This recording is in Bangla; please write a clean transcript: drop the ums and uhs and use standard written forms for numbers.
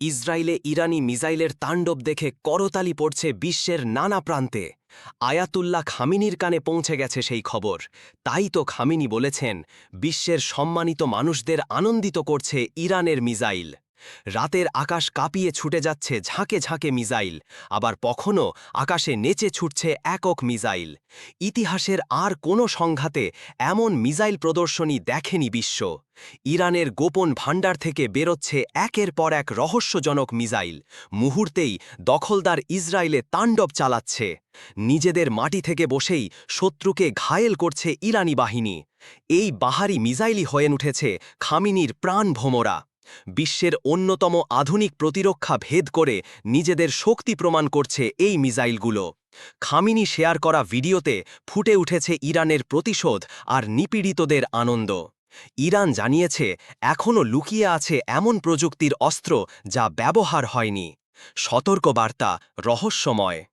ইসরায়েলে ইরানি মিসাইলের তাণ্ডব দেখে করতালি পড়ছে বিশ্বের নানা প্রান্তে। আয়াতুল্লাহ খামিনির কানে পৌঁছে গেছে সেই খবর। তাই তো খামিনি বলেছেন, বিশ্বের সম্মানিত মানুষদের আনন্দিত করছে ইরানের মিসাইল। রাতের আকাশ কাঁপিয়ে ছুটে যাচ্ছে ঝাঁকে ঝাঁকে মিসাইল, আবার কখনও আকাশে নেচে ছুটছে একক মিসাইল। ইতিহাসের আর কোনো সংঘাতে এমন মিসাইল প্রদর্শনী দেখেনি বিশ্ব। ইরানের গোপন ভাণ্ডার থেকে বেরোচ্ছে একের পর এক রহস্যজনক মিসাইল। মুহূর্তেই দখলদার ইসরায়েলে তাণ্ডব চালাচ্ছে। নিজেদের মাটি থেকে বসেই শত্রুকে ঘায়েল করছে ইরানি বাহিনী। এই বাহারি মিসাইলই হয়ে উঠেছে খামিনির প্রাণভোমরা। বিশ্বের অন্যতম আধুনিক প্রতিরক্ষা ভেদ করে নিজেদের শক্তি প্রমাণ করছে এই মিসাইলগুলো। খামিনি শেয়ার করা ভিডিওতে ফুটে উঠেছে ইরানের প্রতিশোধ আর নিপীড়িতদের আনন্দ। ইরান জানিয়েছে, এখনও লুকিয়ে আছে এমন প্রযুক্তির অস্ত্র যা ব্যবহার হয়নি। সতর্কবার্তা রহস্যময়।